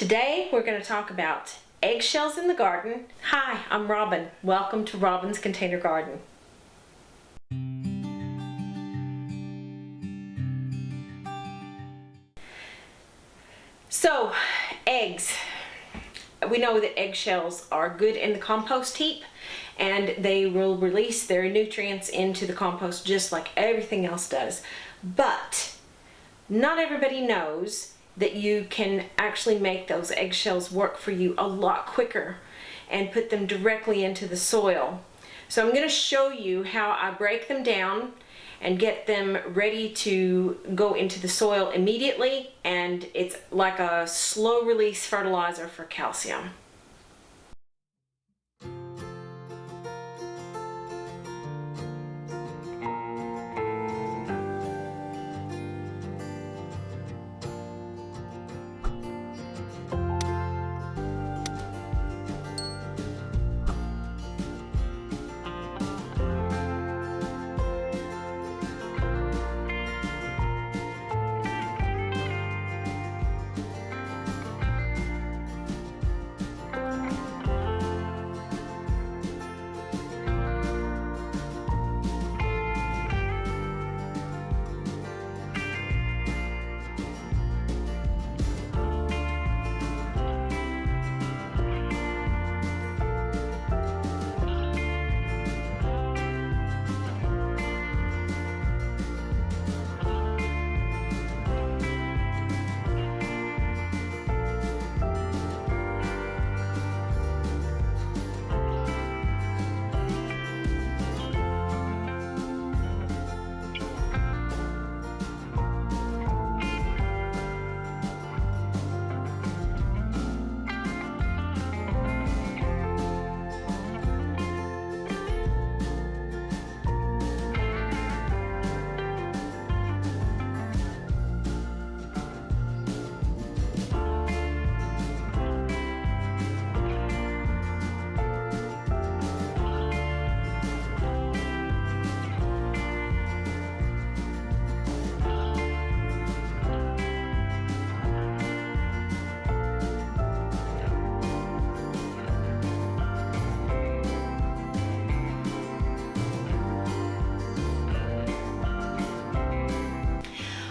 Today we're going to talk about eggshells in the garden. Hi, I'm Robin. Welcome to Robin's Container Garden. So, eggs. We know that eggshells are good in the compost heap and they will release their nutrients into the compost just like everything else does. But not everybody knows that you can actually make those eggshells work for you a lot quicker and put them directly into the soil. So I'm going to show you how I break them down and get them ready to go into the soil immediately, and it's like a slow release fertilizer for calcium.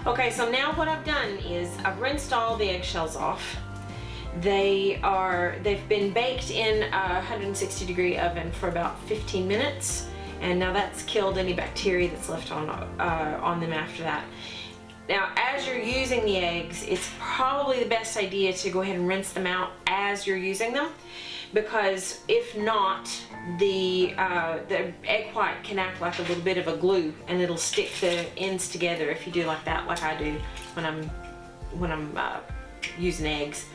Okay, so now what I've done is I've rinsed all the eggshells off. They've been baked in a 160-degree oven for about 15 minutes, and now that's killed any bacteria that's left on them after that. Now, as you're using the eggs, it's probably the best idea to go ahead and rinse them out as you're using them, because if not, the egg white can act like a little bit of a glue, and it'll stick the ends together if you do like that, like I do when I'm using eggs.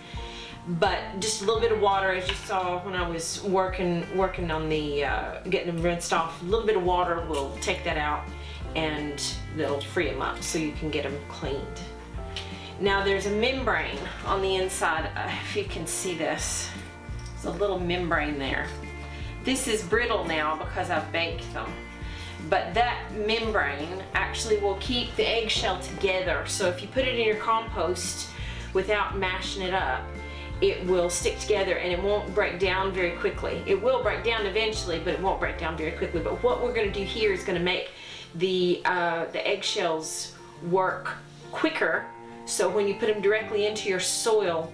But just a little bit of water, as you saw when I was working on the getting them rinsed off. A little bit of water will take that out, and it'll free them up so you can get them cleaned. Now there's a membrane on the inside. If you can see this, there's a little membrane there. This is brittle now because I've baked them, but that membrane actually will keep the eggshell together. So if you put it in your compost without mashing it up, it will stick together and it won't break down very quickly. It will break down eventually, but it won't break down very quickly. But what we're going to do here is going to make the eggshells work quicker, so when you put them directly into your soil,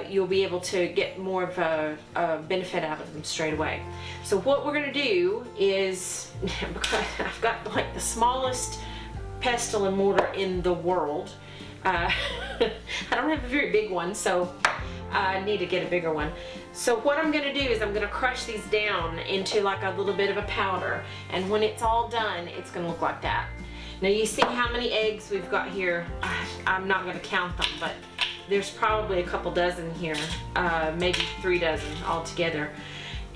you'll be able to get more of a benefit out of them straight away. So what we're going to do is, because I've got like the smallest pestle and mortar in the world, I don't have a very big one, so I need to get a bigger one. So what I'm going to do is I'm going to crush these down into like a little bit of a powder, and when it's all done, it's going to look like that. Now you see how many eggs we've got here. I'm not going to count them, but there's probably a couple dozen here, maybe 3 dozen altogether.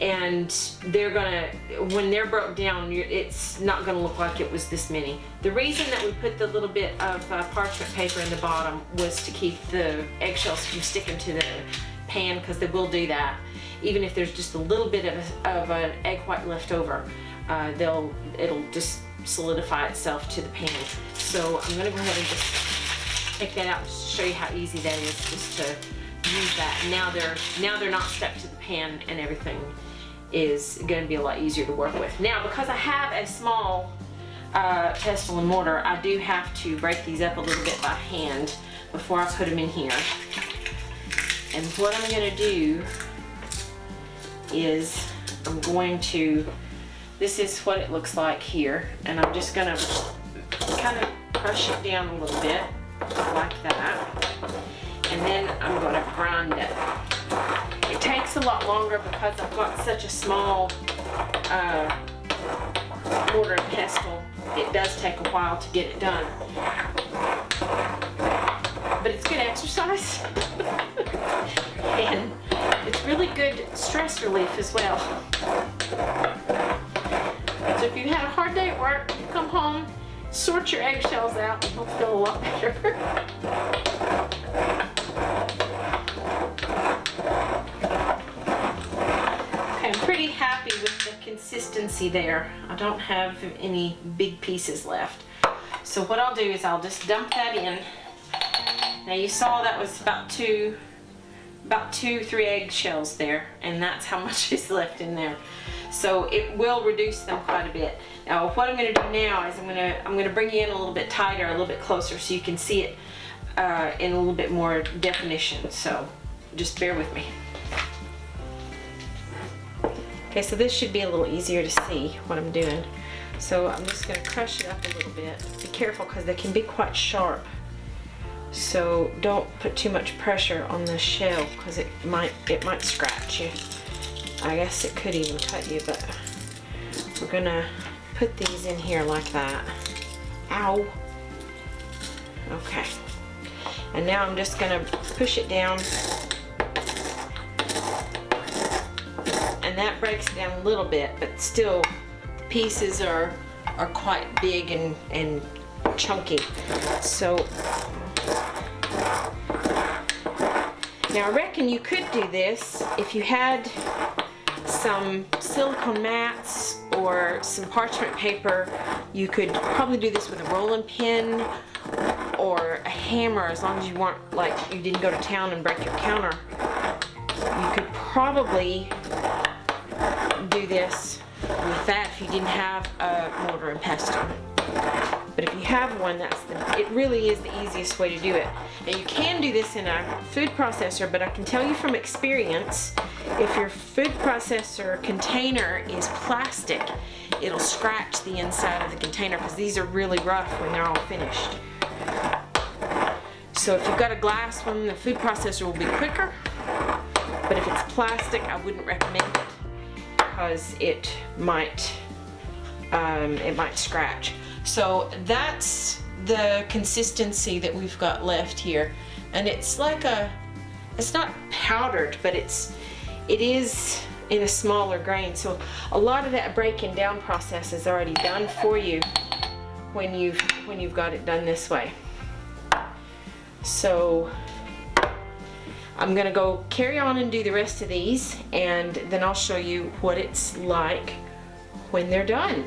And they're gonna, when they're broke down, it's not gonna look like it was this many. The reason that we put the little bit of parchment paper in the bottom was to keep the eggshells from sticking to the pan, because they will do that. Even if there's just a little bit of an egg white left over, it'll just solidify itself to the pan. So I'm gonna go ahead and just take that out just to show you how easy that is, just to use that. Now they're not stuck to the pan, and everything is going to be a lot easier to work with. Now, because I have a small pestle and mortar, I do have to break these up a little bit by hand before I put them in here. And what I'm going to do is I'm going to, this is what it looks like here, and I'm just going to kind of crush it down a little bit like that, and then I'm going to grind it. It takes a lot longer because I've got such a small mortar and pestle. It does take a while to get it done, but it's good exercise and it's really good stress relief as well. So if you've had a hard day at work, you come home, sort your eggshells out, and you'll feel a lot better. Okay, I'm pretty happy with the consistency there. I don't have any big pieces left. So what I'll do is I'll just dump that in. Now you saw that was about 2-3 eggshells there, and that's how much is left in there. So it will reduce them quite a bit. Now what I'm going to do now is I'm going to bring you in a little bit tighter, a little bit closer, so you can see it in a little bit more definition. So just bear with me. Okay, so this should be a little easier to see what I'm doing. So I'm just going to crush it up a little bit. Be careful because they can be quite sharp. So don't put too much pressure on the shell because it might scratch you. I guess it could even cut you, but we're gonna put these in here like that. Ow. Okay. And now I'm just gonna push it down, and that breaks it down a little bit, but still the pieces are quite big and chunky. So now I reckon you could do this if you had some silicone mats or some parchment paper. You could probably do this with a rolling pin or a hammer, as long as you weren't, like, you didn't go to town and break your counter. You could probably do this with that if you didn't have a mortar and pestle. But if you have one, it really is the easiest way to do it. Now you can do this in a food processor, but I can tell you from experience, if your food processor container is plastic, it'll scratch the inside of the container because these are really rough when they're all finished. So if you've got a glass one, the food processor will be quicker, but if it's plastic, I wouldn't recommend it because it might scratch. So that's the consistency that we've got left here, and it's like it's not powdered, but it is in a smaller grain. So a lot of that breaking down process is already done for you when you've got it done this way. So I'm gonna go carry on and do the rest of these, and then I'll show you what it's like when they're done.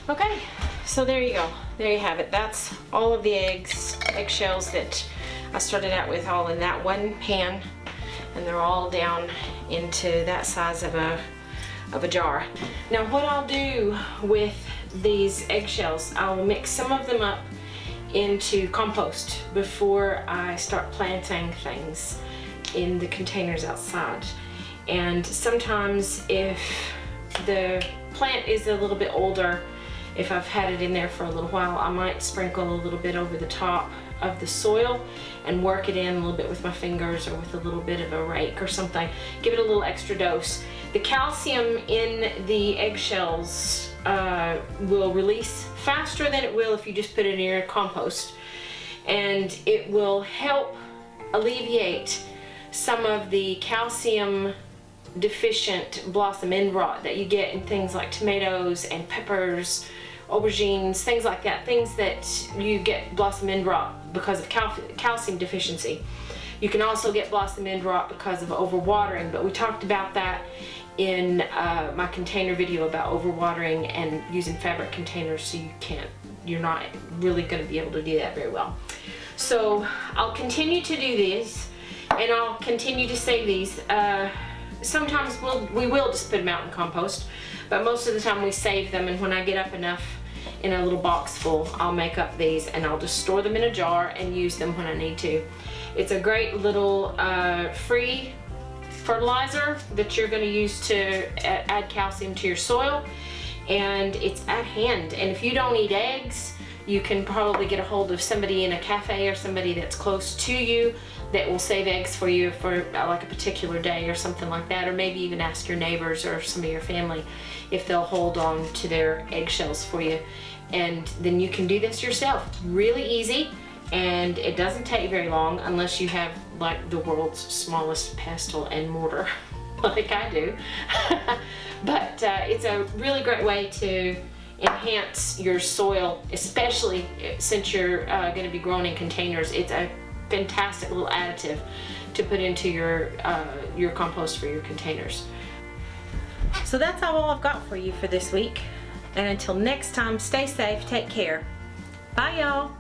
Okay, so there you go. There you have it. That's all of the eggshells that I started out with, all in that one pan, and they're all down into that size of a jar. Now what I'll do with these eggshells, I'll mix some of them up into compost before I start planting things in the containers outside. And sometimes if the plant is a little bit older, if I've had it in there for a little while, I might sprinkle a little bit over the top of the soil and work it in a little bit with my fingers or with a little bit of a rake or something. Give it a little extra dose. The calcium in the eggshells will release faster than it will if you just put it in your compost, and it will help alleviate some of the calcium deficient blossom end rot that you get in things like tomatoes and peppers, aubergines, things like that, things that you get blossom end rot because of calcium deficiency. You can also get blossom end rot because of overwatering, but we talked about that in my container video about overwatering and using fabric containers, so you're not really going to be able to do that very well. So I'll continue to do this, and I'll continue to save these. Sometimes we will just put them out in compost, but most of the time we save them, and when I get up enough in a little box full, I'll make up these and I'll just store them in a jar and use them when I need to. It's a great little free fertilizer that you're going to use to add calcium to your soil, and it's at hand. And if you don't eat eggs, you can probably get a hold of somebody in a cafe or somebody that's close to you that will save eggs for you for like a particular day or something like that, or maybe even ask your neighbors or some of your family if they'll hold on to their eggshells for you, and then you can do this yourself. Really easy, and it doesn't take very long unless you have like the world's smallest pestle and mortar like I do. But it's a really great way to enhance your soil, especially since you're going to be growing in containers. It's a fantastic little additive to put into your compost for your containers. So that's all I've got for you for this week, and until next time, stay safe, take care. Bye y'all.